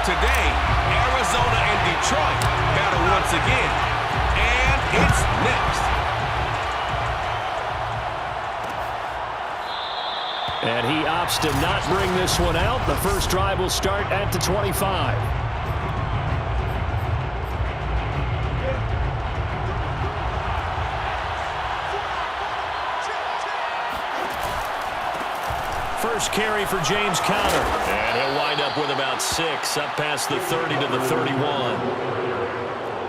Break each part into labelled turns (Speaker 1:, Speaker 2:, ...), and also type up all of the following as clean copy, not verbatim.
Speaker 1: Today, Arizona and Detroit battle once again. And it's next.
Speaker 2: And he opts to not bring this one out. The first drive will start at the 25. First carry for James Conner. And he'll wind up with about 6, up past the 30 to the 31.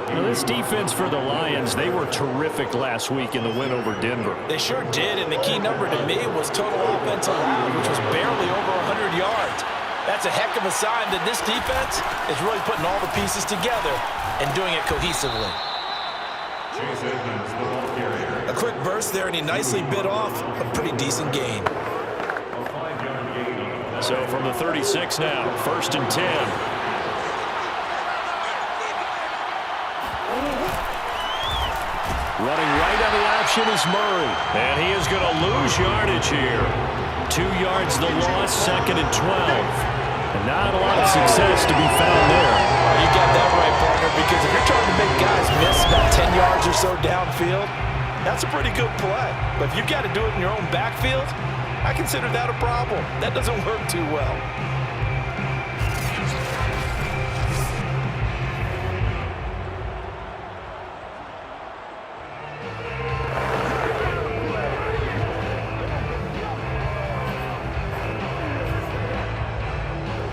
Speaker 2: Now, this defense for the Lions, they were terrific last week in the win over Denver.
Speaker 3: They sure did, and the key number to me was total offense allowed, which was barely over 100 yards. That's a heck of a sign that this defense is really putting all the pieces together and doing it cohesively. A quick burst there, and he nicely bit off a pretty decent gain.
Speaker 2: So from the 36 now, 1st and 10. Running right on the option is Murray. And he is going to lose yardage here. 2 yards the loss, 2nd and 12. And not a lot of success to be found there.
Speaker 3: You got that right, partner, because if you're trying to make guys miss about 10 yards or so downfield, that's a pretty good play. But if you've got to do it in your own backfield, I consider that a problem. That doesn't work too well.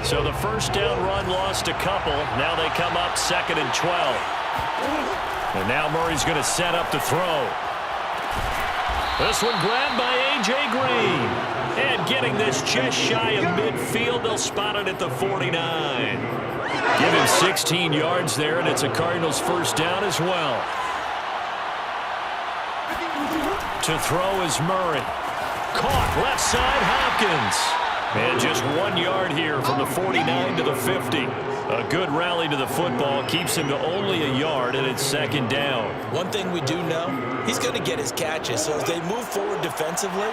Speaker 2: So the first down run lost a couple. Now they come up 2nd and 12. And now Murray's going to set up to throw. This one grabbed by A.J. Green. And getting this just shy of midfield, they'll spot it at the 49. Give him 16 yards there, and it's a Cardinals first down as well. To throw is Murray. Caught left side, Hopkins. And just 1 yard here from the 49 to the 50. A good rally to the football keeps him to only a yard, and it's 2nd down.
Speaker 3: One thing we do know, he's going to get his catches. So as they move forward defensively,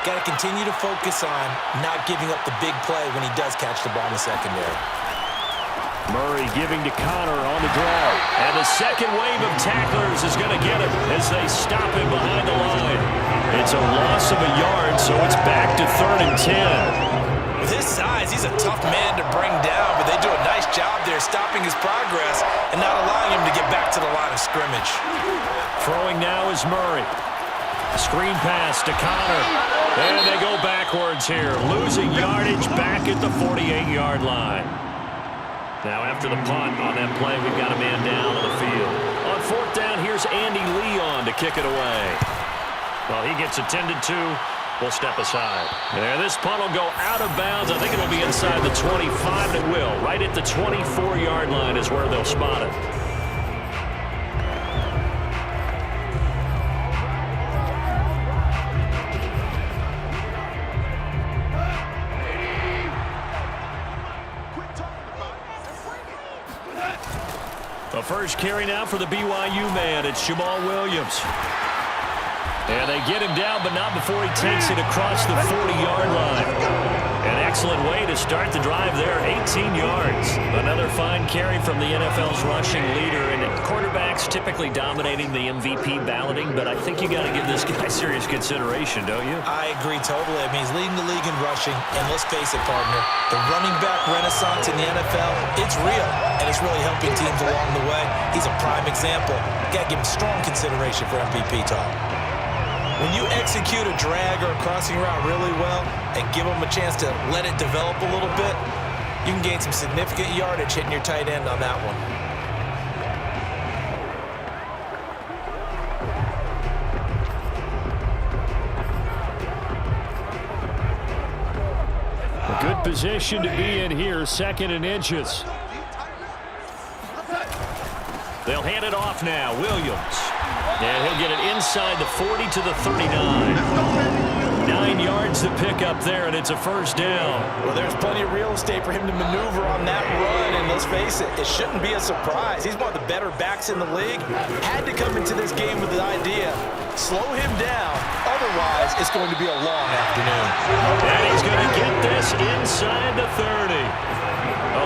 Speaker 3: got to continue to focus on not giving up the big play when he does catch the ball in the secondary.
Speaker 2: Murray giving to Conner on the draw. And the second wave of tacklers is going to get him as they stop him behind the line. It's a loss of a yard, so it's back to 3rd and 10.
Speaker 3: With his size, he's a tough man to bring down, but they do a nice job there stopping his progress and not allowing him to get back to the line of scrimmage.
Speaker 2: Throwing now is Murray. Screen pass to Conner. And they go backwards here, losing yardage back at the 48-yard line. Now after the punt on that play, we've got a man down on the field. On 4th down, here's Andy Leon to kick it away. Well, he gets attended to. We'll step aside. There, this punt will go out of bounds. I think it'll be inside the 25, and it will. Right at the 24-yard line is where they'll spot it. The first carry now for the BYU man. It's Jamal Williams. And they get him down, but not before he takes it across the 40-yard line. An excellent way to start the drive there, 18 yards. Another fine carry from the NFL's rushing leader. And quarterbacks typically dominating the MVP balloting, but I think you got to give this guy serious consideration, don't you?
Speaker 3: I agree totally. I mean, he's leading the league in rushing. And let's face it, partner, the running back renaissance in the NFL, it's real. And it's really helping teams along the way. He's a prime example. Got to give him strong consideration for MVP talk. When you execute a drag or a crossing route really well and give them a chance to let it develop a little bit, you can gain some significant yardage hitting your tight end on that one.
Speaker 2: A good position to be in here, 2nd and inches. They'll hand it off now, Williams. And he'll get it inside the 40 to the 39. 9 yards to pick up there, and it's a first down.
Speaker 3: Well, there's plenty of real estate for him to maneuver on that run, and let's face it, it shouldn't be a surprise. He's one of the better backs in the league. Had to come into this game with the idea, slow him down, otherwise it's going to be a long afternoon.
Speaker 2: And he's going to get this inside the 30.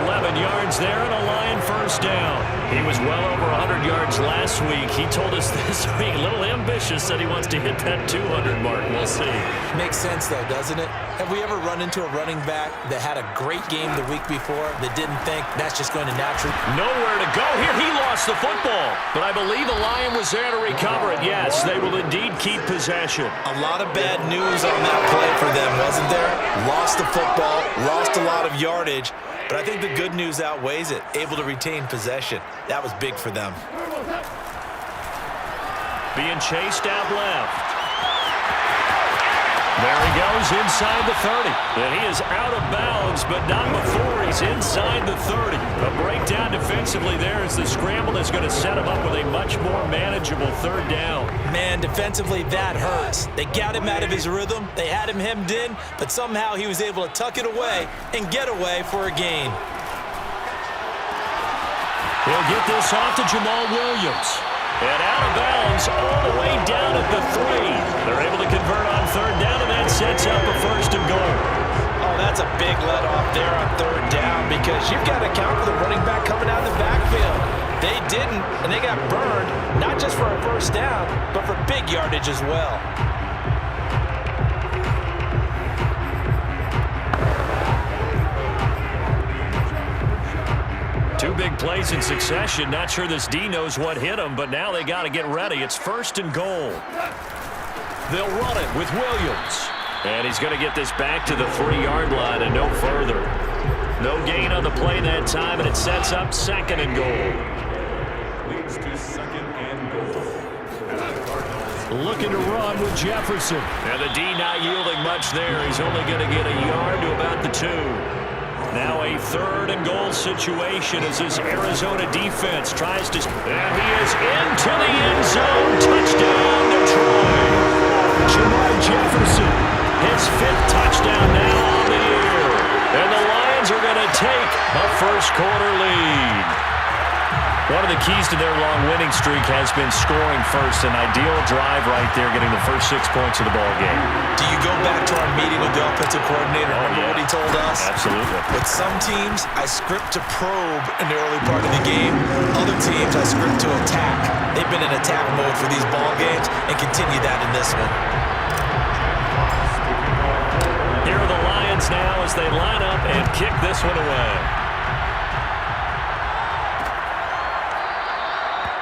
Speaker 2: 11 yards there and a Lion first down. He was well over 100 yards last week. He told us this week, a little ambitious, that he wants to hit that 200 mark. We'll see.
Speaker 3: Makes sense, though, doesn't it? Have we ever run into a running back that had a great game the week before that didn't think that's just going to naturally...
Speaker 2: Nowhere to go here. He lost the football. But I believe the Lion was there to recover it. Yes, they will indeed keep possession.
Speaker 3: A lot of bad news on that play for them, wasn't there? Lost the football, lost a lot of yardage, but I think the good news outweighs it. Able to retain possession. That was big for them.
Speaker 2: Being chased out left. There he goes inside the 30. And he is out of bounds, but not before he's inside the 30. A breakdown defensively there as the scramble is going to set him up with a much more manageable third down.
Speaker 3: Man, defensively, that hurts. They got him out of his rhythm. They had him hemmed in, but somehow he was able to tuck it away and get away for a gain.
Speaker 2: He'll get this off to Jamal Williams. And out of bounds all the way down at the 3. They're able to convert on third down, and that sets up a first and goal.
Speaker 3: Oh, that's a big let-off there on third down because you've got to account for the running back coming out of the backfield. They didn't, and they got burned, not just for a first down, but for big yardage as well.
Speaker 2: Two big plays in succession. Not sure this D knows what hit him, but now they got to get ready. It's first and goal. They'll run it with Williams. And he's going to get this back to the 3-yard line and no further. No gain on the play that time, and it sets up second and goal.
Speaker 1: Leads to second and goal.
Speaker 2: Looking to run with Jefferson. And the D not yielding much there. He's only going to get a yard to about the 2. Now a third and goal situation as this Arizona defense tries to... And he is into the end zone. Touchdown, Detroit. Jamal Jefferson, his 5th touchdown now on the year. And the Lions are going to take a first-quarter lead. One of the keys to their long winning streak has been scoring first. An ideal drive right there, getting the first 6 points of the ball game.
Speaker 3: Do you go back to our meeting with the offensive coordinator? Remember what he told us?
Speaker 2: Absolutely.
Speaker 3: With some teams, I script to probe in the early part of the game. Other teams, I script to attack. They've been in attack mode for these ball games and continue that in this one.
Speaker 2: Here are the Lions now as they line up and kick this one away.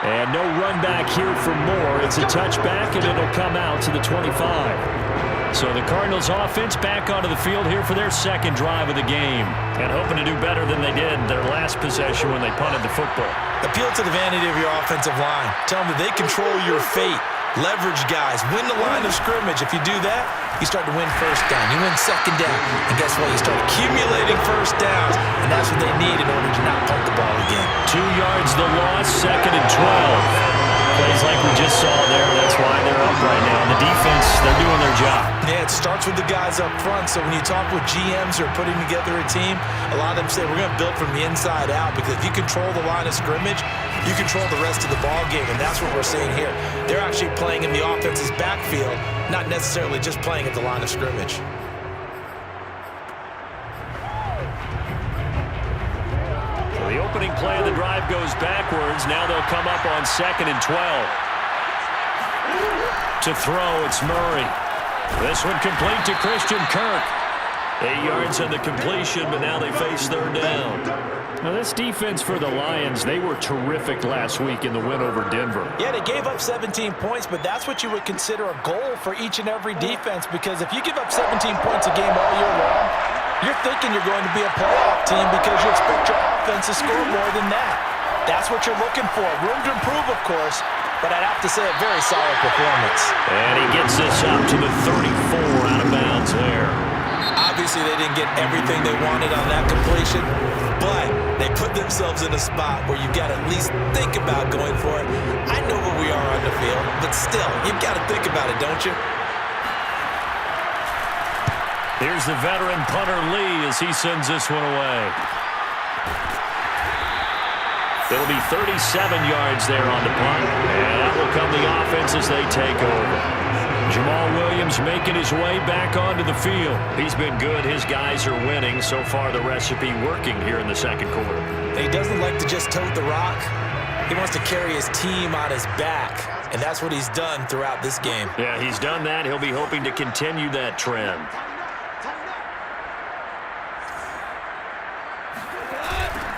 Speaker 2: And no run back here for more. It's a touchback, and it'll come out to the 25. So the Cardinals offense back onto the field here for their second drive of the game. And hoping to do better than they did their last possession when they punted the football.
Speaker 3: Appeal to the vanity of your offensive line. Tell them that they control your fate. Leverage guys. Win the line of scrimmage. If you do that, you start to win first down. You win second down. And guess what? You start accumulating first downs. And that's what they need in order to not punt the ball again.
Speaker 2: 2 yards the loss, second and 12. Plays like we just saw there. That's why they're up right now. The defense, they're doing their job.
Speaker 3: Yeah, it starts with the guys up front. So when you talk with GMs who are putting together a team, a lot of them say we're going to build from the inside out because if you control the line of scrimmage, you control the rest of the ball game, and that's what we're seeing here. They're actually playing in the offense's backfield, not necessarily just playing at the line of scrimmage.
Speaker 2: The opening play of the drive goes backwards. Now they'll come up on second and 12. To throw, it's Murray. This one complete to Christian Kirk. 8 yards on the completion, but now they face third down. Now this defense for the Lions, they were terrific last week in the win over Denver.
Speaker 3: Yeah, they gave up 17 points, but that's what you would consider a goal for each and every defense because if you give up 17 points a game all year long, you're thinking you're going to be a playoff team because you expect your offense to score more than that. That's what you're looking for. Room to improve, of course, but I'd have to say a very solid performance.
Speaker 2: And he gets this up to the 34 out of bounds there.
Speaker 3: Obviously, they didn't get everything they wanted on that completion, but they put themselves in a spot where you've got to at least think about going for it. I know where we are on the field, but still, you've got to think about it, don't you?
Speaker 2: Here's the veteran punter Lee as he sends this one away. It'll be 37 yards there on the punt, and that will come the offense as they take over. Jamal Williams making his way back onto the field. He's been good. His guys are winning. So far, the recipe working here in the second quarter.
Speaker 3: He doesn't like to just tote the rock. He wants to carry his team on his back, and that's what he's done throughout this game.
Speaker 2: Yeah, he's done that. He'll be hoping to continue that trend.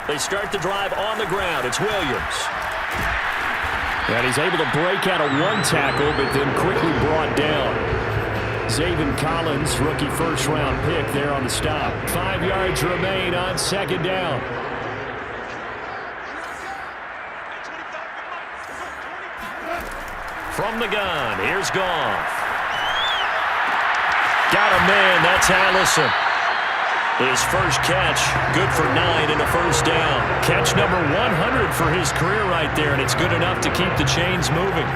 Speaker 2: They start the drive on the ground. It's Williams.
Speaker 4: And he's able to break out of one tackle, but then quickly brought down. Zaven Collins, rookie first-round pick there on the stop. 5 yards remain on second down.
Speaker 2: From the gun, here's Goff. Got a man, that's Allison. His first catch, good for 9 and a first down. Catch number 100 for his career right there, and it's good enough to keep the chains moving.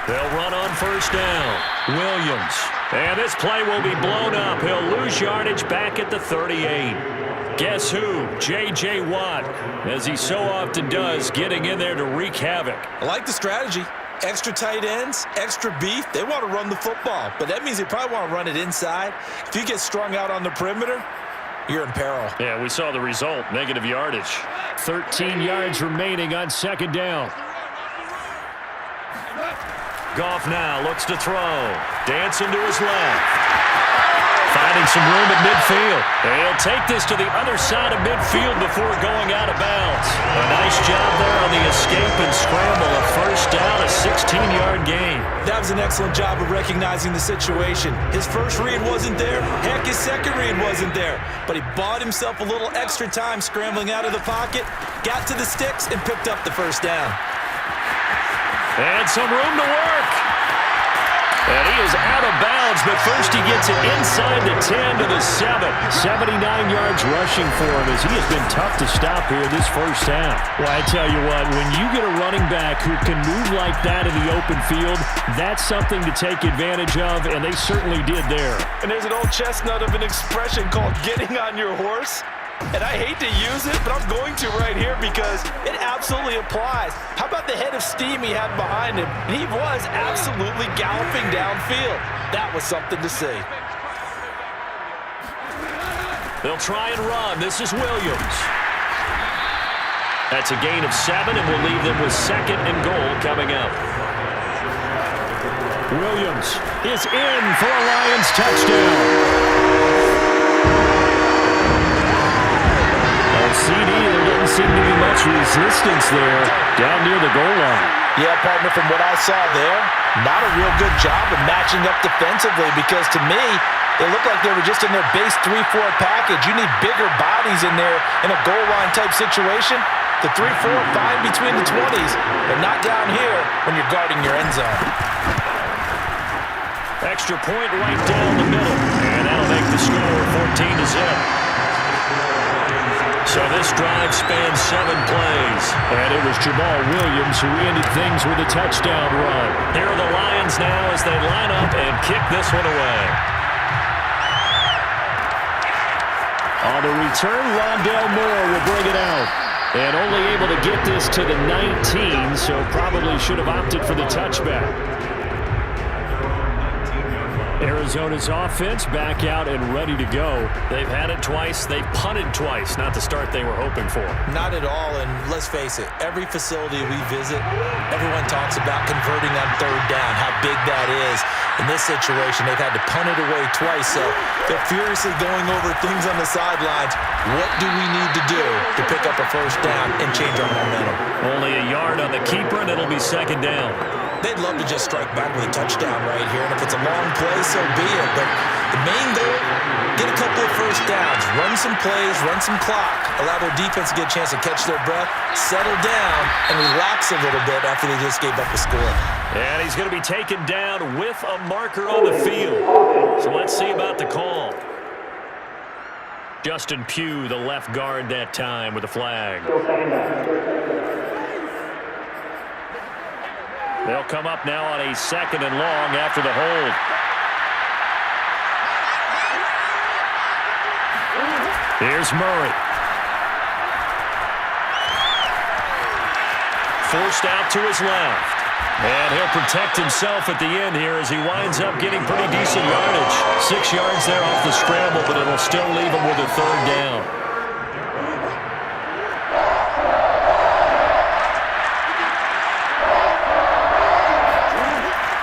Speaker 2: They'll run on first down. Williams. And this play will be blown up. He'll lose yardage back at the 38. Guess who? J.J. Watt, as he so often does, getting in there to wreak havoc.
Speaker 3: I like the strategy. Extra tight ends, extra beef. They want to run the football, but that means they probably want to run it inside. If you get strung out on the perimeter, you're in peril.
Speaker 2: Yeah, we saw the result, negative yardage.
Speaker 4: 13 yards remaining on second down.
Speaker 2: Goff now looks to throw. Dancing to his left. Finding some room at midfield. And he'll take this to the other side of midfield before going out of bounds. A nice job there on the escape and scramble. A first down, a 16-yard gain.
Speaker 3: That was an excellent job of recognizing the situation. His first read wasn't there. Heck, his second read wasn't there. But he bought himself a little extra time scrambling out of the pocket, got to the sticks, and picked up the first down.
Speaker 2: And some room to work. And he is out of bounds, but first he gets it inside the 10 to the 7.
Speaker 4: 79 yards rushing for him as he has been tough to stop here this first half. Well, I tell you what, when you get a running back who can move like that in the open field, that's something to take advantage of, and they certainly did there.
Speaker 3: And there's an old chestnut of an expression called getting on your horse. And I hate to use it, but I'm going to right here because it absolutely applies. How about the head of steam he had behind him? And he was absolutely galloping downfield. That was something to see.
Speaker 2: They'll try and run. This is Williams. That's a gain of 7, and we'll leave them with second and goal coming up.
Speaker 4: Williams is in for a Lions touchdown. CD, there didn't seem to be much resistance there down near the goal line.
Speaker 3: Yeah, partner, from what I saw there, not a real good job of matching up defensively because to me, they looked like they were just in their base 3-4 package. You need bigger bodies in there in a goal line type situation. The 3-4 fine between the 20s, but not down here when you're guarding your end zone.
Speaker 2: Extra point right down the middle, and that'll make the score 14-0. So this drive spans 7 plays.
Speaker 4: And it was Jamal Williams who ended things with a touchdown run.
Speaker 2: Here are the Lions now as they line up and kick this one away.
Speaker 4: On the return, Rondale Moore will bring it out. And only able to get this to the 19, so probably should have opted for the touchback. Arizona's offense back out and ready to go.
Speaker 2: They've had it twice. They've punted twice. Not the start they were hoping for.
Speaker 3: Not at all, and let's face it, every facility we visit, everyone talks about converting on third down, how big that is. In this situation, they've had to punt it away twice, so they're furiously going over things on the sidelines. What do we need to do to pick up a first down and change our momentum?
Speaker 2: Only a yard on the keeper, and it'll be second down.
Speaker 3: They'd love to just strike back with a touchdown right here, and if it's a long play, so be it. But the main goal, get a couple of first downs, run some plays, run some clock, allow their defense to get a chance to catch their breath, settle down, and relax a little bit after they just gave up a score.
Speaker 2: And he's going to be taken down with a marker on the field. So let's see about the call. Justin Pugh, the left guard that time with a flag. They'll come up now on a second and long after the hold. Here's Murray. forced out to his left. And he'll protect himself at the end here as he winds up getting pretty decent yardage. 6 yards there off the scramble, but it'll still leave him with a third down.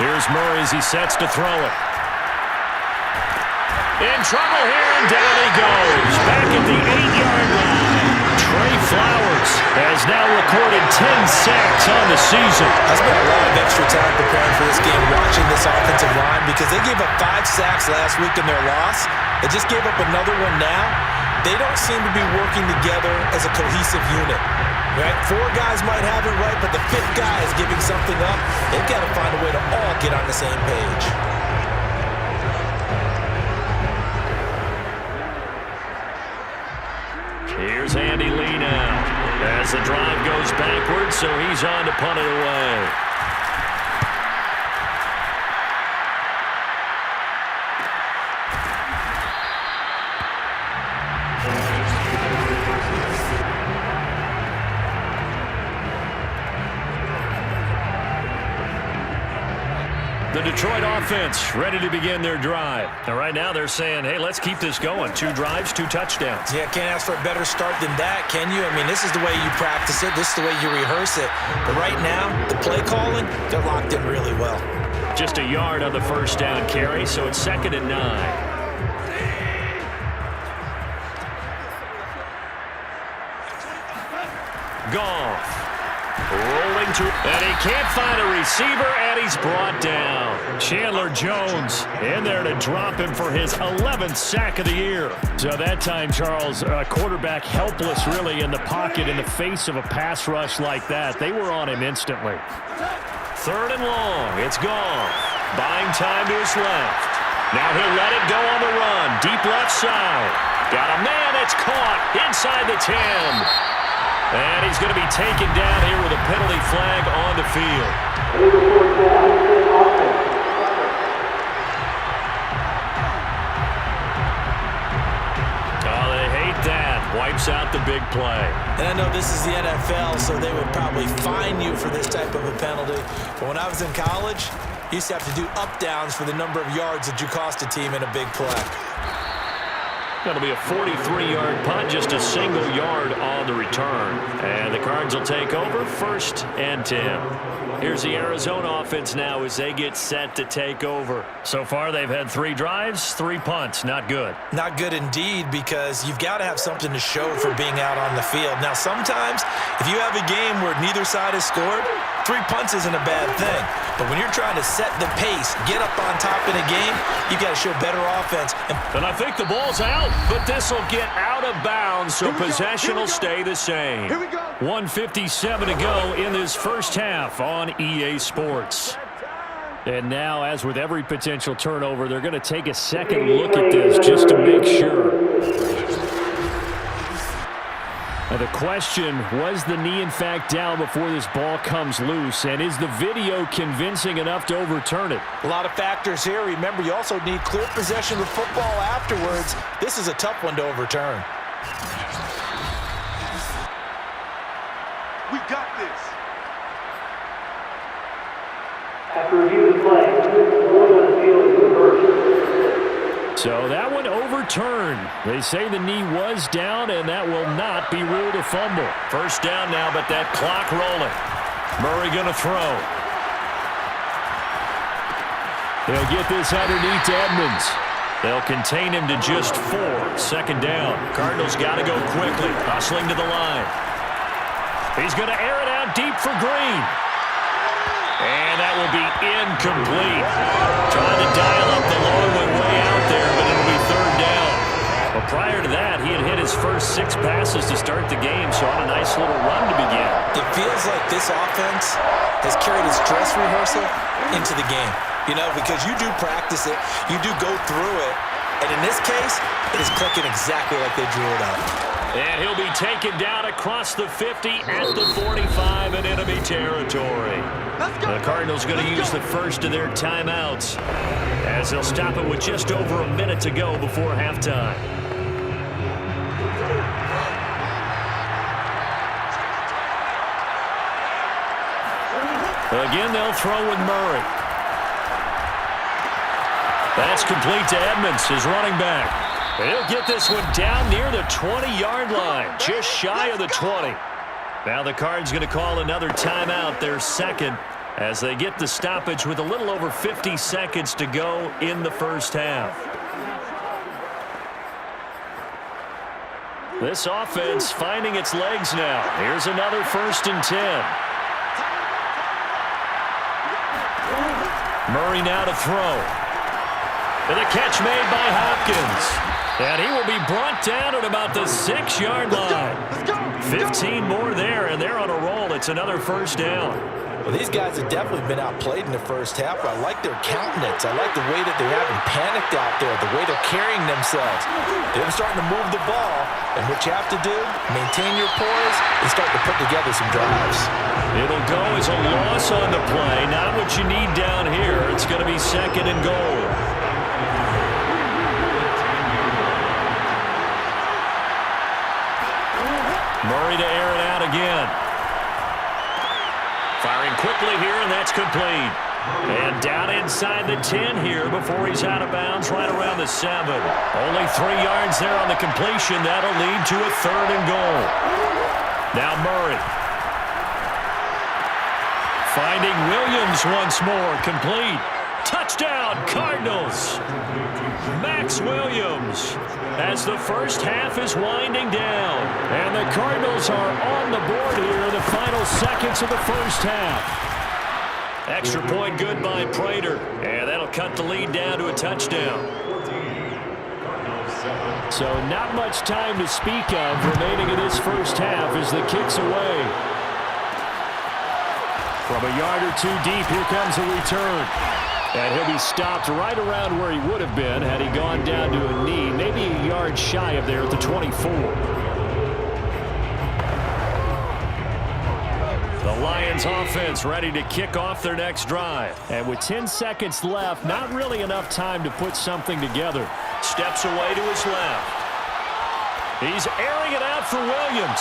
Speaker 2: Here's Murray as he sets to throw it. In trouble here, and down he goes. Back at the 8-yard line. Trey Flowers has now recorded 10 sacks on the season.
Speaker 3: I spent a lot of extra time preparing for this game, watching this offensive line, because they gave up 5 sacks last week in their loss. They just gave up another one now. They don't seem to be working together as a cohesive unit. Right? 4 guys might have it right, but the 5th guy is giving something up. They've got to find a way to all get on the same page.
Speaker 2: Here's Andy Lee now as the drive goes backwards, so he's on to punt it away. The Detroit offense ready to begin their drive. And right now they're saying, hey, let's keep this going. 2 drives, 2 touchdowns.
Speaker 3: Yeah, can't ask for a better start than that, can you? I mean, this is the way you practice it. This is the way you rehearse it. But right now, the play calling, they're locked in really well.
Speaker 2: Just a yard on the first down carry, so it's 2nd and 9. Goff. Rolling to, and he can't find a receiver, and he's brought down. Chandler Jones in there to drop him for his 11th sack of the year.
Speaker 4: So that time, Charles, a quarterback helpless really in the pocket in the face of a pass rush like that. They were on him instantly.
Speaker 2: 3rd and long. It's Goff. Buying time to his left. Now he'll let it go on the run. Deep left side. Got a man. It's caught inside the 10. And he's going to be taken down here with a penalty flag on the field. Oh, they hate that. Wipes out the big play.
Speaker 3: And I know this is the NFL, so they would probably fine you for this type of a penalty. But when I was in college, you used to have to do up-downs for the number of yards that you cost a team in a big play.
Speaker 2: That'll be a 43-yard punt, just a single yard on the return. And the Cards will take over 1st and 10. Here's the Arizona offense now as they get set to take over. So far, they've had 3 drives, 3 punts. Not good.
Speaker 3: Not good indeed, because you've got to have something to show for being out on the field. Now, sometimes, if you have a game where neither side has scored, 3 punts isn't a bad thing. But when you're trying to set the pace, get up on top in a game, you've got to show better offense.
Speaker 2: And I think the ball's out, but this will get out of bounds, so possession will stay the same.
Speaker 4: 1:57 to go in this first half on EA Sports. And now, as with every potential turnover, they're going to take a second look at this just to make sure. Now the question, was the knee in fact down before this ball comes loose? And is the video convincing enough to overturn it?
Speaker 3: A lot of factors here. Remember, you also need clear possession of the football afterwards. This is a tough one to overturn.
Speaker 1: We got this.
Speaker 5: After review of the play, going on the field is reversed.
Speaker 4: So that one overturned. They say the knee was down, and that will not be ruled a fumble.
Speaker 2: First down now, but that clock rolling. Murray going to throw.
Speaker 4: They'll get this underneath to Edmonds.
Speaker 2: They'll contain him to just 4. 2nd down. Cardinals got to go quickly. Hustling to the line. He's going to air it out deep for Green. And that will be incomplete. Trying to dial up the long one way out there, but it'll be 3rd down. But prior to that, he had hit his first 6 passes to start the game, so on a nice little run to begin.
Speaker 3: It feels like this offense has carried its dress rehearsal into the game. You know, because you do practice it, you do go through it, and in this case, it is clicking exactly like they drew it up.
Speaker 2: And he'll be taken down across the 50 at the 45 in enemy territory. The Cardinals going to use the first of their timeouts as they'll stop it with just over a minute to go before halftime. Again, they'll throw with Murray. That's complete to Edmonds, his running back. He'll get this one down near the 20-yard line, just shy of the 20. Now the Cards going to call another timeout, their second, as they get the stoppage with a little over 50 seconds to go in the first half. This offense finding its legs now. Here's another 1st and 10. Murray now to throw. And a catch made by Hopkins. And he will be brought down at about the 6-yard line. 15 more there, and they're on a roll. It's another 1st down.
Speaker 3: Well, these guys have definitely been outplayed in the first half. I like their countenance. I like the way that they haven't panicked out there, the way they're carrying themselves. They're starting to move the ball, and what you have to do, maintain your poise and start to put together some drives.
Speaker 2: It'll go as a loss on the play. Not what you need down here. It's going to be 2nd and goal. Murray to air it out again. Firing quickly here, and that's complete. And down inside the 10 here before he's out of bounds, right around the 7. Only 3 yards there on the completion. That'll lead to a 3rd and goal. Now Murray. Finding Williams once more, complete. Touchdown, Cardinals. Max Williams as the first half is winding down.
Speaker 4: And the Cardinals are on the board here in the final seconds of the first half.
Speaker 2: Extra point good by Prater. And that'll cut the lead down to a touchdown.
Speaker 4: So not much time to speak of remaining in this first half as the kick's away. From a yard or 2 deep, here comes a return. And he'll be stopped right around where he would have been had he gone down to a knee, maybe a yard shy of there at the 24.
Speaker 2: The Lions offense ready to kick off their next drive.
Speaker 4: And with 10 seconds left, not really enough time to put something together.
Speaker 2: Steps away to his left. He's airing it out for Williams.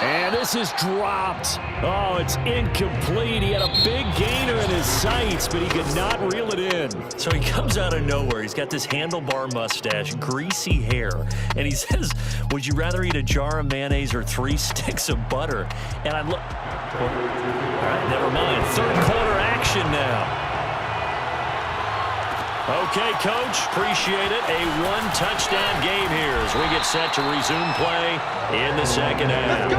Speaker 4: And this is dropped. Oh, it's incomplete. He had a big gainer in his sights, but he could not reel it in.
Speaker 2: So he comes out of nowhere. He's got this handlebar mustache, greasy hair, and he says, would you rather eat a jar of mayonnaise or 3 sticks of butter? And I look. All right, never mind. 3rd quarter action now. Okay, Coach, appreciate it. A 1-touchdown game here as we get set to resume play in the second half.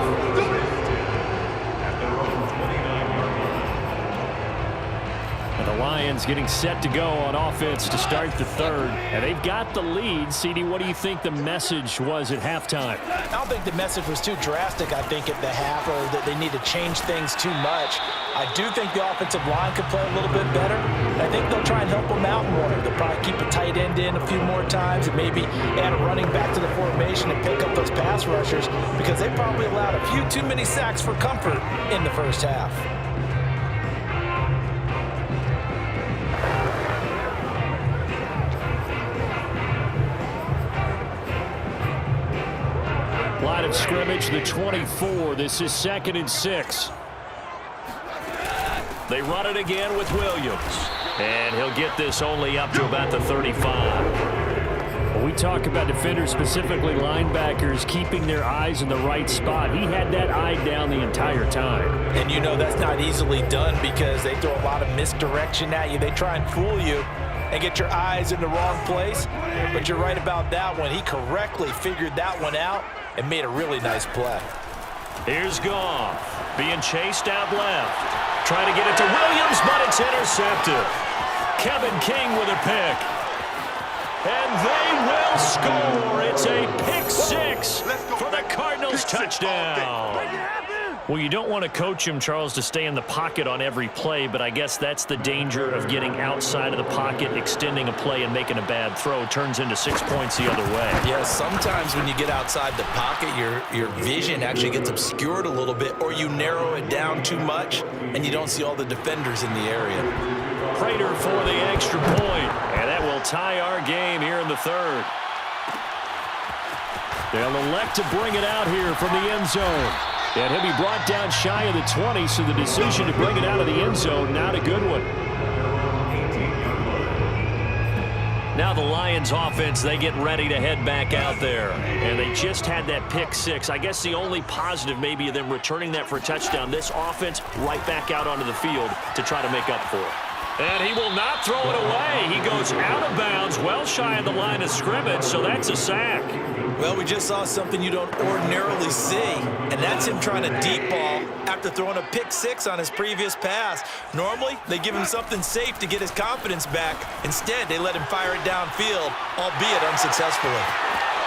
Speaker 4: And the Lions getting set to go on offense to start the 3rd. And they've got the lead. CD, what do you think the message was at halftime?
Speaker 3: I don't think the message was too drastic, I think, at the half, or that they need to change things too much. I do think the offensive line could play a little bit better. I think they'll try and help them out more. They'll probably keep a tight end in a few more times and maybe add a running back to the formation and pick up those pass rushers because they probably allowed a few too many sacks for comfort in the first half.
Speaker 4: Line of scrimmage, the 24. This is 2nd and 6.
Speaker 2: They run it again with Williams. And he'll get this only up to about the 35.
Speaker 4: When we talk about defenders, specifically linebackers, keeping their eyes in the right spot. He had that eye down the entire time.
Speaker 3: And you know that's not easily done because they throw a lot of misdirection at you. They try and fool you and get your eyes in the wrong place. But you're right about that one. He correctly figured that one out and made a really nice play.
Speaker 2: Here's Goff being chased out left. Trying to get it to Williams, but it's intercepted. Kevin King with a pick. And they will score. It's a pick 6 for the Cardinals touchdown. Well, you don't want to coach him, Charles, to stay in the pocket on every play, but I guess that's the danger of getting outside of the pocket, extending a play, and making a bad throw. Turns into 6 points the other way.
Speaker 3: Yeah, sometimes when you get outside the pocket, your vision actually gets obscured a little bit, or you narrow it down too much, and you don't see all the defenders in the area.
Speaker 2: Prater for the extra point, and that will tie our game here in the 3rd.
Speaker 4: They'll elect to bring it out here from the end zone. And he'll be brought down shy of the 20, so the decision to bring it out of the end zone, not a good one.
Speaker 2: Now the Lions offense, they get ready to head back out there. And they just had that pick six. I guess the only positive maybe of them returning that for a touchdown. This offense right back out onto the field to try to make up for it. And he will not throw it away. He goes out of bounds, well shy of the line of scrimmage, so that's a sack.
Speaker 3: Well, we just saw something you don't ordinarily see, and that's him trying to deep ball after throwing a pick six on his previous pass. Normally, they give him something safe to get his confidence back. Instead, they let him fire it downfield, albeit unsuccessfully.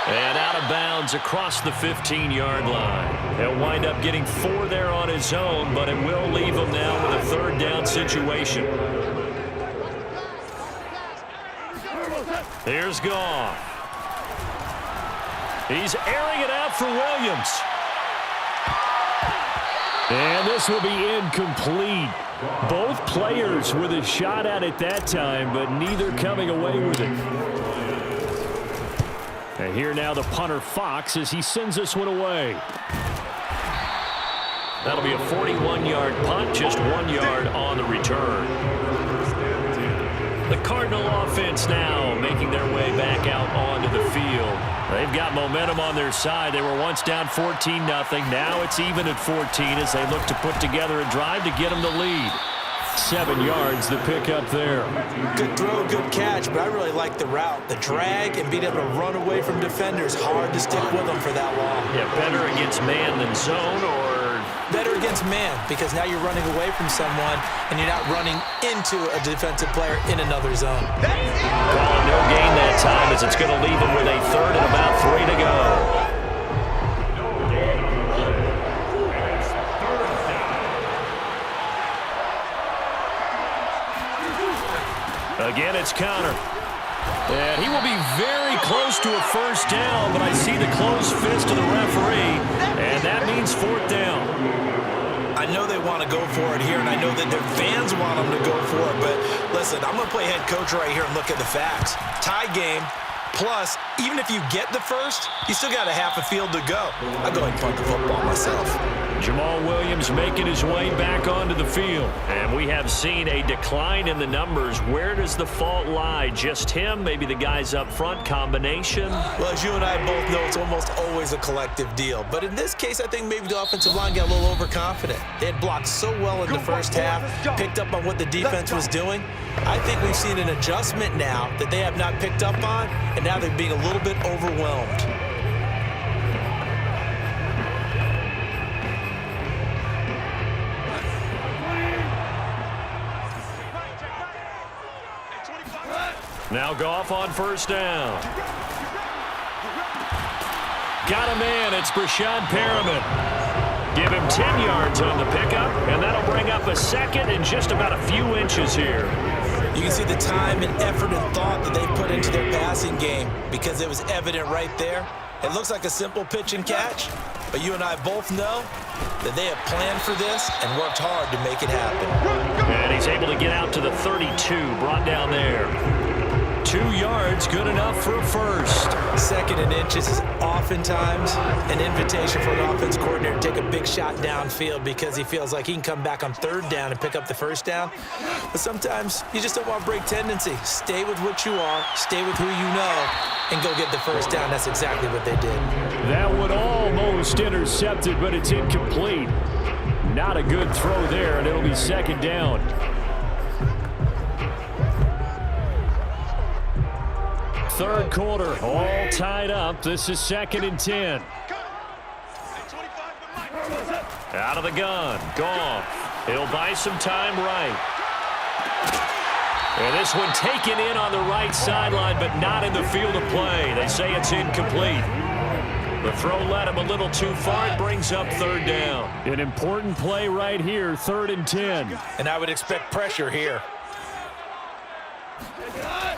Speaker 2: And out of bounds across the 15-yard line. He'll wind up getting 4 there on his own, but it will leave him now with a third down situation. Here's Goff. He's airing it out for Williams.
Speaker 4: And this will be incomplete. Both players with a shot at it that time, but neither coming away with it. And here now the punter Fox as he sends this one away.
Speaker 2: That'll be a 41-yard punt, just 1 yard on the return. The Cardinal offense now making their way back out onto the field. They've got momentum on their side. They were once down 14-0. Now it's even at 14 as they look to put together a drive to get them the lead.
Speaker 4: 7 yards the pick up there.
Speaker 3: Good throw, good catch, but I really like the route. The drag and being able to run away from defenders. Hard to stick with them for that long.
Speaker 2: Yeah, better against man than zone, or
Speaker 3: better against man, because now you're running away from someone and you're not running into a defensive player in another zone.
Speaker 2: Calling no gain that time as it's going to leave them with a third and about 3 to go. Again, it's Connor. And he will be very close to a first down, but I see the closed fist of the referee, and that means 4th down.
Speaker 3: I know they want to go for it here, and I know that their fans want them to go for it, but listen, I'm going to play head coach right here and look at the facts. Tie game, plus, even if you get the first, you still got a half a field to go. I'll go ahead and punt the football myself.
Speaker 2: Jamal Williams making his way back onto the field. And we have seen a decline in the numbers. Where does the fault lie? Just him? Maybe the guys up front? Combination?
Speaker 3: Well, as you and I both know, it's almost always a collective deal. But in this case, I think maybe the offensive line got a little overconfident. They had blocked so well in the first half, picked up on what the defense was doing. I think we've seen an adjustment now that they have not picked up on, and now they're being a little bit overwhelmed.
Speaker 2: Now Goff on first down. Got a man. It's Brashad Perriman. Give him 10 yards on the pickup, and that'll bring up a second in just about a few inches here.
Speaker 3: You can see the time and effort and thought that they put into their passing game because it was evident right there. It looks like a simple pitch and catch, but you and I both know that they have planned for this and worked hard to make it happen.
Speaker 2: And he's able to get out to the 32, brought down there. 2 yards, good enough for a first.
Speaker 3: 2nd and inches is oftentimes an invitation for an offense coordinator to take a big shot downfield because he feels like he can come back on 3rd down and pick up the first down. But sometimes you just don't want to break tendency. Stay with what you are, stay with who you know, and go get the first down. That's exactly what they did.
Speaker 4: That one almost intercepted, but it's incomplete. Not a good throw there, and it'll be 2nd down. Third quarter, all tied up. This is 2nd and 10.
Speaker 2: Out of the gun, Goff. He'll buy some time right. And this one taken in on the right sideline, but not in the field of play. They say it's incomplete. The throw led him a little too far. It brings up 3rd down.
Speaker 4: An important play right here, 3rd and 10.
Speaker 3: And I would expect pressure here.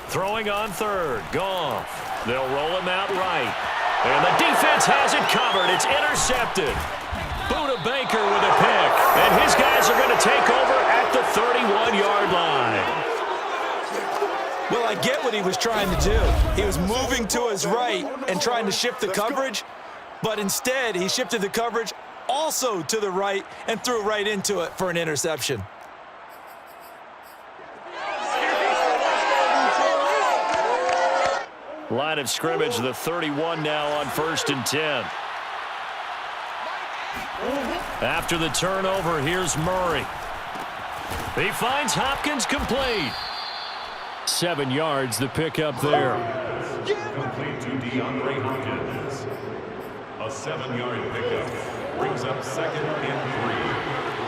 Speaker 2: Throwing on 3rd, Goff. They'll roll him out right. And the defense has it covered. It's intercepted. Buda Baker with a pick. And his guys are going to take over at the 31-yard line.
Speaker 3: Well, I get what he was trying to do. He was moving to his right and trying to shift the coverage, but instead he shifted the coverage also to the right and threw right into it for an interception.
Speaker 2: Line of scrimmage, the 31 now on 1st and 10. After the turnover, here's Murray. He finds Hopkins complete. 7 yards, the pickup there.
Speaker 6: Complete to DeAndre Hopkins. A 7-yard pickup brings up 2nd and 3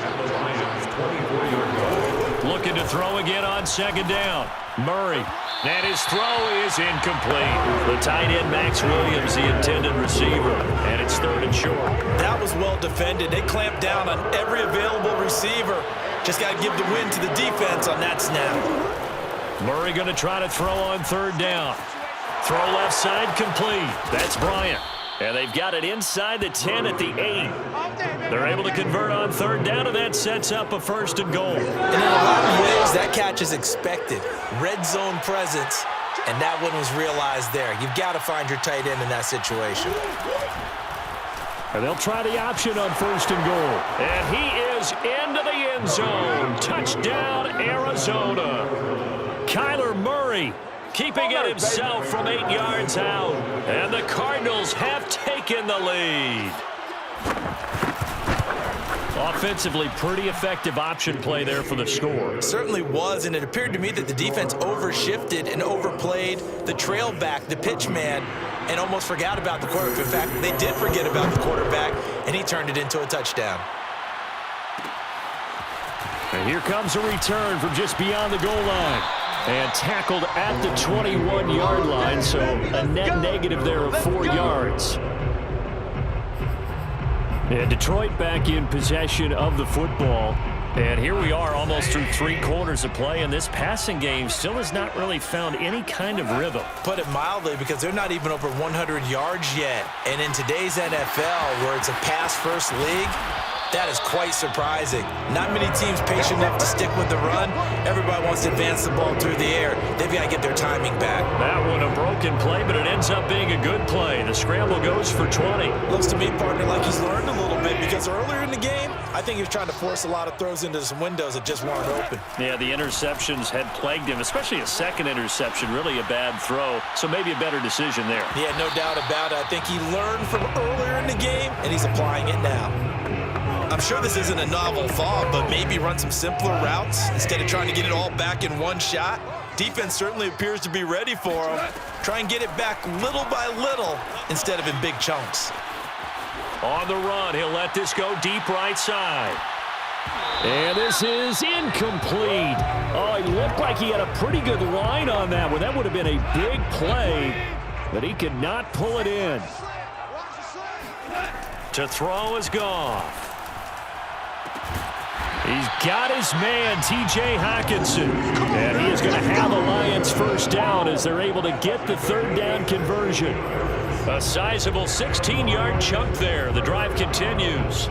Speaker 6: at the Lions' 24-yard line.
Speaker 2: Looking to throw again on 2nd down. Murray. And his throw is incomplete. The tight end, Max Williams, the intended receiver. And it's 3rd and short.
Speaker 3: That was well defended. They clamped down on every available receiver. Just got to give the win to the defense on that snap.
Speaker 2: Murray going to try to throw on 3rd down. Throw left side complete. That's Bryant. And they've got it inside the 10 at the 8. They're able to convert on 3rd down, and that sets up a 1st and goal.
Speaker 3: And in a lot of ways, that catch is expected. Red zone presence, and that one was realized there. You've got to find your tight end in that situation.
Speaker 2: And they'll try the option on 1st and goal. And he is into the end zone. Touchdown, Arizona. Kyler Murray keeping it himself from 8 yards out. And the Cardinals have taken the lead. Offensively, pretty effective option play there for the score.
Speaker 3: It certainly was, and it appeared to me that the defense overshifted and overplayed the trail back, the pitch man, and almost forgot about the quarterback. In fact, they did forget about the quarterback, and he turned it into a touchdown.
Speaker 2: And here comes a return from just beyond the goal line. And tackled at the 21-yard line, so a net negative there of 4 yards. And Detroit back in possession of the football. And here we are almost through 3 quarters of play, and this passing game still has not really found any kind of rhythm.
Speaker 3: Put it mildly, because they're not even over 100 yards yet. And in today's NFL, where it's a pass-first league, that is quite surprising. Not many teams patient enough to stick with the run. Everybody wants to advance the ball through the air. They've got to get their timing back.
Speaker 2: That one a broken play, but it ends up being a good play. The scramble goes for 20.
Speaker 3: Looks to me, partner, like he's learned a little bit, because earlier in the game, I think he was trying to force a lot of throws into some windows that just weren't open.
Speaker 2: Yeah, the interceptions had plagued him, especially a second interception, really a bad throw. So maybe a better decision there.
Speaker 3: Yeah, no doubt about it. I think he learned from earlier in the game, and he's applying it now. I'm sure this isn't a novel thought, but maybe run some simpler routes instead of trying to get it all back in one shot. Defense certainly appears to be ready for him. Try and get it back little by little instead of in big chunks.
Speaker 2: On the run, he'll let this go deep right side. And this is incomplete. Oh, he looked like he had a pretty good line on that one. That would have been a big play, but he could not pull it in. To throw is Goff. He's got his man, T.J. Hockenson. And he is going to have a Lions first down as they're able to get the 3rd down conversion. A sizable 16-yard chunk there. The drive continues.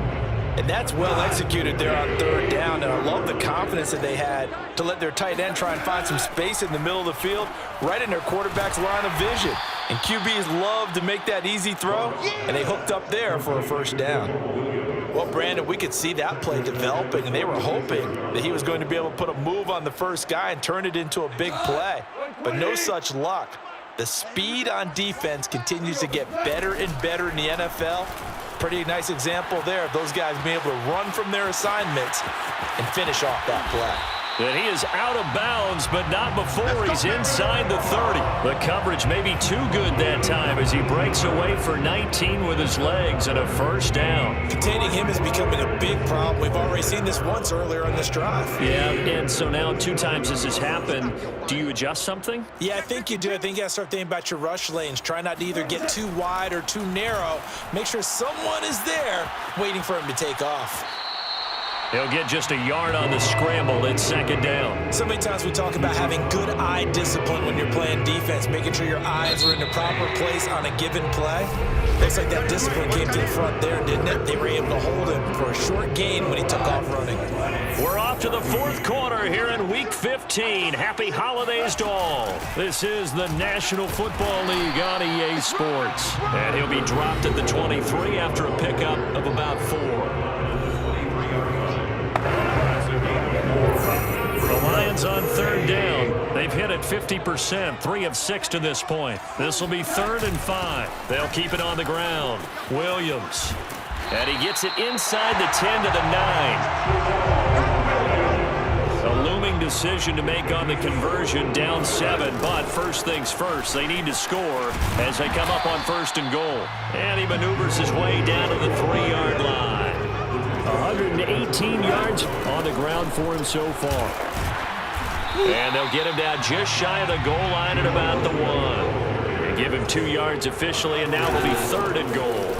Speaker 3: And that's well executed there on 3rd down. And I love the confidence that they had to let their tight end try and find some space in the middle of the field, right in their quarterback's line of vision. And QBs love to make that easy throw, and they hooked up there for a first down. Well, Brandon, we could see that play developing, and they were hoping that he was going to be able to put a move on the first guy and turn it into a big play. But no such luck. The speed on defense continues to get better and better in the NFL. Pretty nice example there of those guys being able to run from their assignments and finish off that play.
Speaker 2: And he is out of bounds, but not before he's inside the 30. The coverage may be too good that time as he breaks away for 19 with his legs and a first down.
Speaker 3: Containing him is becoming a big problem. We've already seen this once earlier on this drive.
Speaker 2: Yeah, and so now 2 times this has happened. Do you adjust something?
Speaker 3: Yeah, I think you do. I think you got to start thinking about your rush lanes. Try not to either get too wide or too narrow. Make sure someone is there waiting for him to take off.
Speaker 2: He'll get just a yard on the scramble. It's 2nd down.
Speaker 3: So many times we talk about having good eye discipline when you're playing defense, making sure your eyes are in the proper place on a given play. Looks like that discipline came to the front there, didn't it? They were able to hold him for a short gain when he took off running.
Speaker 2: We're off to the fourth quarter here in Week 15. Happy holidays to all. This is the National Football League on EA Sports. And he'll be dropped at the 23 after a pickup of about 4. The Lions on third down. They've hit it 50%, 3 of 6 to this point. This will be 3rd and 5. They'll keep it on the ground. Williams. And he gets it inside the 10 to the 9. A looming decision to make on the conversion, down 7. But first things first, they need to score as they come up on 1st and goal. And he maneuvers his way down to the 3-yard line.
Speaker 4: 118 yards on the ground for him so far.
Speaker 2: And they'll get him down just shy of the goal line at about the 1. They give him 2 yards officially, and now it'll be 3rd and goal.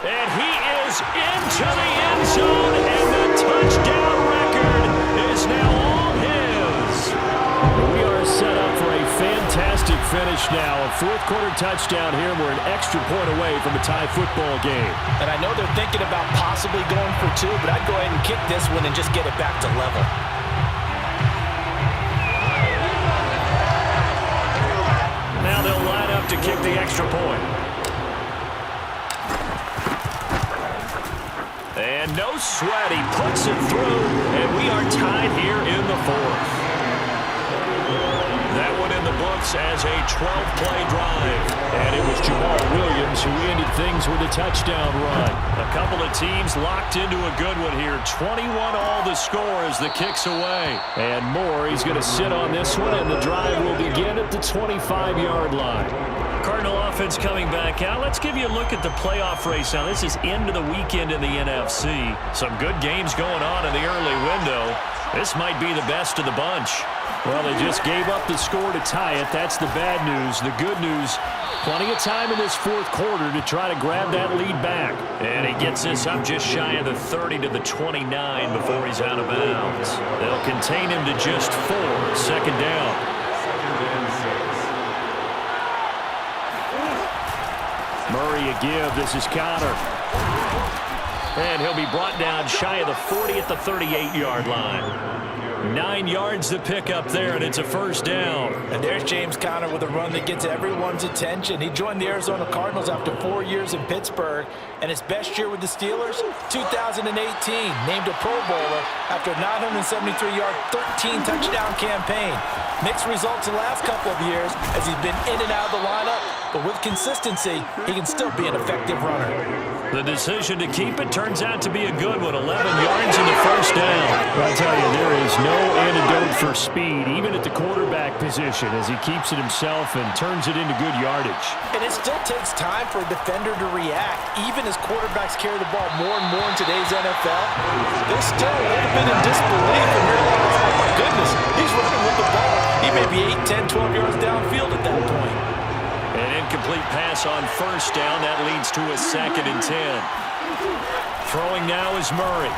Speaker 2: And he is into the end zone, and the touchdown record is now all his.
Speaker 4: We are set up for a fantastic finish now. A fourth-quarter touchdown here, and we're an extra point away from a tie football game.
Speaker 3: And I know they're thinking about possibly going for 2, but I'd go ahead and kick this one and just get it back to level.
Speaker 2: Now they'll line up to kick the extra point. And no sweat, he puts it through, and we are tied here in the 4th. That one in the books as a 12-play drive.
Speaker 4: And it was Jamal Williams who ended things with a touchdown run.
Speaker 2: A couple of teams locked into a good one here. 21 all the score as the kick's away.
Speaker 4: And more, he's going to sit on this one, and the drive will begin at the 25-yard line.
Speaker 2: Cardinal offense coming back out. Let's give you a look at the playoff race now. This is into the weekend in the NFC. Some good games going on in the early window. This might be the best of the bunch.
Speaker 4: Well, they just gave up the score to tie it. That's the bad news. The good news, plenty of time in this fourth quarter to try to grab that lead back.
Speaker 2: And he gets this up just shy of the 30 to the 29 before he's out of bounds. They'll contain him to just 4. 2nd down.
Speaker 4: Murray a give. This is Connor.
Speaker 2: And he'll be brought down shy of the 40 at the 38-yard line. 9 yards to pick up there, and it's a 1st down.
Speaker 3: And there's James Conner with a run that gets everyone's attention. He joined the Arizona Cardinals after 4 years in Pittsburgh, and his best year with the Steelers, 2018, named a Pro Bowler after a 973-yard, 13-touchdown campaign. Mixed results the last couple of years as he's been in and out of the lineup, but with consistency, he can still be an effective runner.
Speaker 2: The decision to keep it turns out to be a good one. 11 yards in the 1st down.
Speaker 4: I'll tell you, there is no antidote for speed, even at the quarterback position, as he keeps it himself and turns it into good yardage.
Speaker 3: And it still takes time for a defender to react, even as quarterbacks carry the ball more and more in today's NFL. They're still a little bit in disbelief and realize, oh my goodness, he's running with the ball. He may be 8, 10, 12 yards downfield at that point.
Speaker 2: An incomplete pass on 1st down. That leads to a 2nd and 10. Throwing now is Murray.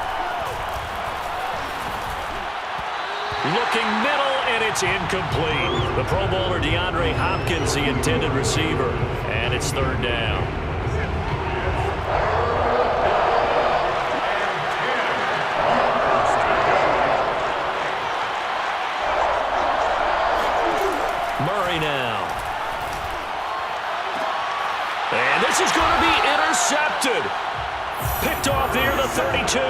Speaker 2: Looking middle, and it's incomplete. The Pro Bowler DeAndre Hopkins, the intended receiver. And it's 3rd down. Murray now. And this is going to be intercepted. Picked off near the 32.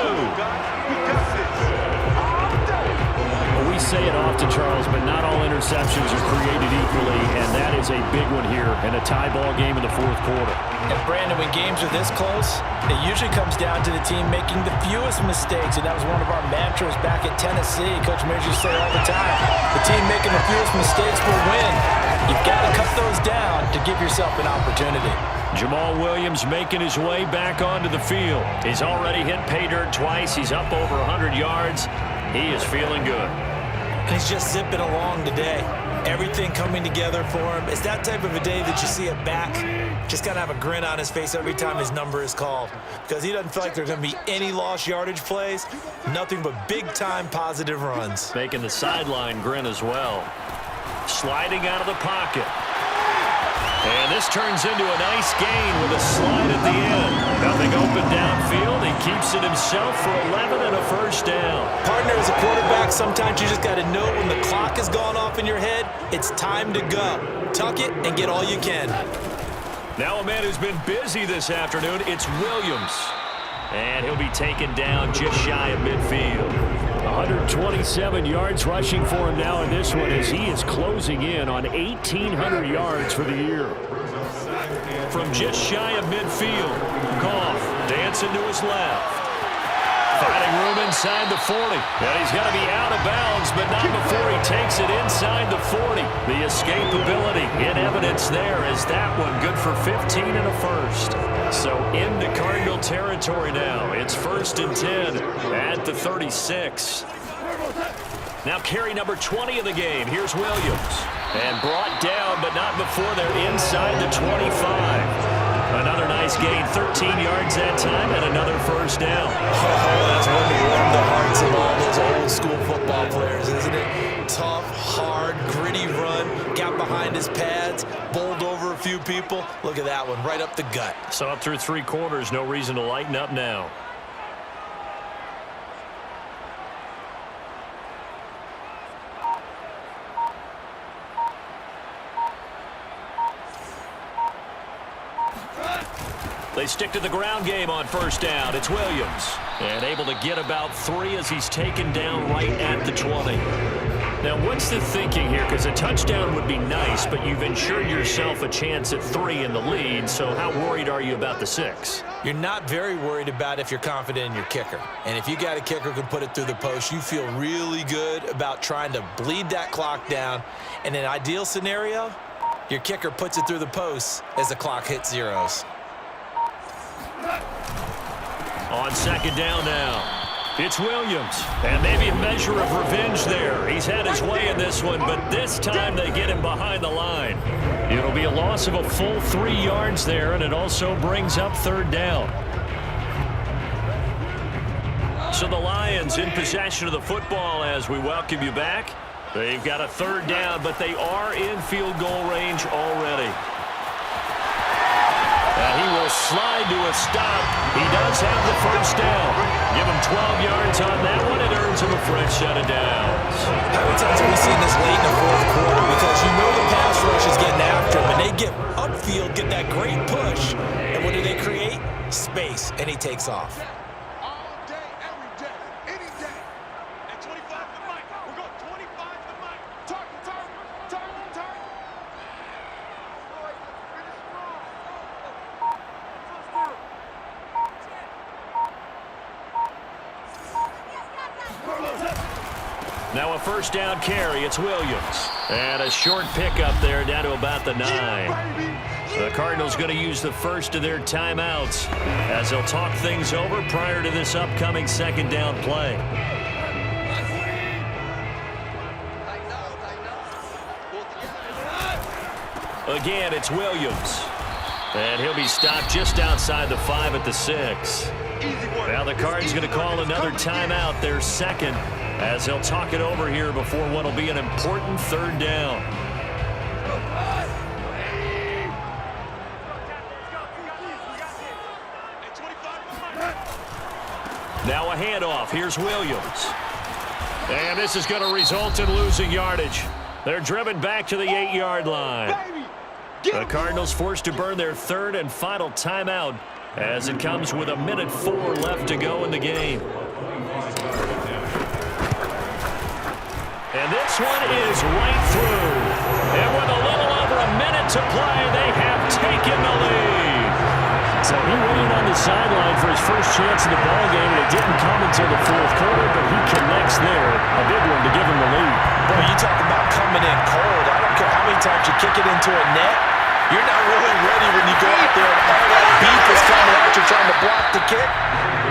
Speaker 4: We say it often, Charles, but not all interceptions are created equally, and that is a big one here in a tie ball game in the fourth quarter.
Speaker 3: And Brandon, when games are this close, it usually comes down to the team making the fewest mistakes, and that was one of our mantras back at Tennessee. Coach Mears used to say all the time, the team making the fewest mistakes will win. You've got to cut those down to give yourself an opportunity.
Speaker 2: Jamal Williams making his way back onto the field. He's already hit pay dirt twice. He's up over 100 yards. He is feeling good.
Speaker 3: He's just zipping along today. Everything coming together for him. It's that type of a day that you see it back. Just got to have a grin on his face every time his number is called. Because he doesn't feel like there's going to be any lost yardage plays. Nothing but big-time positive runs.
Speaker 2: Making the sideline grin as well. Sliding out of the pocket. And this turns into a nice gain with a slide at the end. Nothing open downfield. He keeps it himself for 11 and a first down.
Speaker 3: Partner, as a quarterback, sometimes you just got to know when the clock has gone off in your head, it's time to go. Tuck it and get all you can.
Speaker 2: Now a man who's been busy this afternoon, it's Williams. And he'll be taken down just shy of midfield.
Speaker 4: 127 yards rushing for him now in this one as he is closing in on 1,800 yards for the year.
Speaker 2: From just shy of midfield, Goff dancing to his left. Finding room inside the 40. And he's got to be out of bounds, but not before he takes it inside the 40. The escapability in evidence there is that one good for 15 and a first. So into Cardinal territory now. It's 1st and 10 at the 36. Now carry number 20 of the game. Here's Williams. And brought down, but not before they're inside the 25. Another nice gain, 13 yards that time, and another first down.
Speaker 3: Oh, that's one to warm the hearts of all those old school football players, isn't it? Tough, hard, gritty run, got behind his pads, bowled over a few people. Look at that one, right up the gut.
Speaker 2: So up through 3 quarters, no reason to lighten up now. They stick to the ground game on first down. It's Williams. And able to get about 3 as he's taken down right at the 20. Now, what's the thinking here? Because a touchdown would be nice, but you've ensured yourself a chance at 3 in the lead. So how worried are you about the 6?
Speaker 3: You're not very worried about if you're confident in your kicker. And if you got a kicker who can put it through the post, you feel really good about trying to bleed that clock down. In an ideal scenario, your kicker puts it through the post as the clock hits zeros.
Speaker 2: On second down now, it's Williams. And maybe a measure of revenge there. He's had his way in this one, but this time they get him behind the line. It'll be a loss of a full 3 yards there, and it also brings up 3rd down. So the Lions in possession of the football as we welcome you back. They've got a 3rd down, but they are in field goal range already. And he will slide to a stop. He does have the first down. Give him 12 yards on that one. It earns him a fresh set of downs.
Speaker 3: How many times have we seen this late in the 4th quarter? Because you know the pass rush is getting after him. And they get upfield, get that great push. And what do they create? Space. And he takes off.
Speaker 2: Now a first down carry. It's Williams. And a short pickup there down to about the 9. The Cardinals going to use the first of their timeouts as they'll talk things over prior to this upcoming 2nd down play. Again, it's Williams. And he'll be stopped just outside the 5 at the 6. Now the Cards going to call another timeout, their 2nd, as they'll talk it over here before what will be an important 3rd down. Now a handoff. Here's Williams. And this is going to result in losing yardage. They're driven back to the 8-yard line. The Cardinals forced to burn their 3rd and final timeout as it comes with 1:04 left to go in the game. And this one is right through. And with a little over a minute to play, they have taken the lead.
Speaker 4: So he waited on the sideline for his first chance in the ballgame, and it didn't come until the 4th quarter, but he connects there. A big one to give him the lead.
Speaker 3: Boy, you talk about coming in cold. I don't care how many times you kick it into a net. You're not really ready when you go out there and all that beef is coming out. You're trying to block the kick.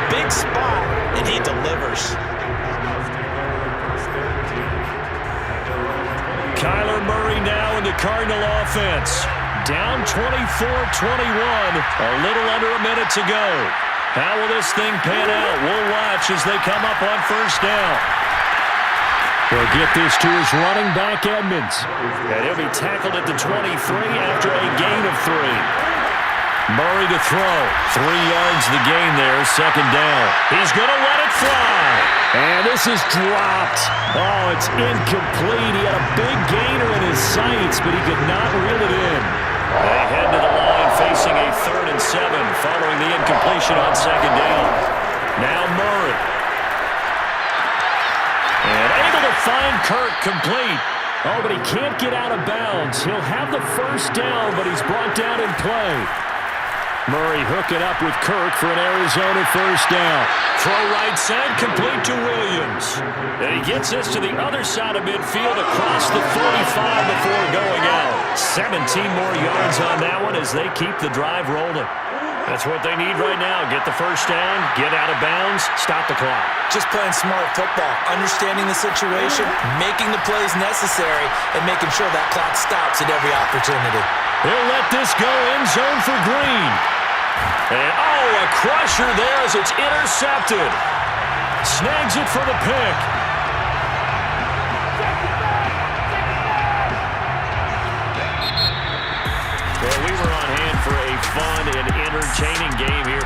Speaker 3: Big spot, and he delivers.
Speaker 2: Kyler Murray now in the Cardinal offense. Down 24-21, a little under a minute to go. How will this thing pan out? We'll watch as they come up on first down.
Speaker 4: They'll get this to his running back, Edmonds.
Speaker 2: And he'll be tackled at the 23 after a gain of 3.
Speaker 4: Murray to throw. 3 yards the gain there, second down.
Speaker 2: He's going to let it fly.
Speaker 4: And this is dropped. Oh, it's incomplete. He had a big gainer in his sights, but he could not reel it in.
Speaker 2: They head to the line facing a 3rd and 7 following the incompletion on second down. Now Murray. And able to find Kirk complete.
Speaker 4: Oh, but he can't get out of bounds. He'll have the first down, but he's brought down in play. Murray hooking up with Kirk for an Arizona first down.
Speaker 2: Throw right side, complete to Williams. And he gets this to the other side of midfield across the 45 before going out. 17 more yards on that one as they keep the drive rolling. That's what they need right now. Get the first down, get out of bounds, stop the clock.
Speaker 3: Just playing smart football, understanding the situation, making the plays necessary, and making sure that clock stops at every opportunity.
Speaker 4: He'll let this go end zone for Green.
Speaker 2: And, oh, a crusher there as it's intercepted.
Speaker 4: Snags it for the pick.
Speaker 2: Well, we were on hand for a fun and entertaining game here.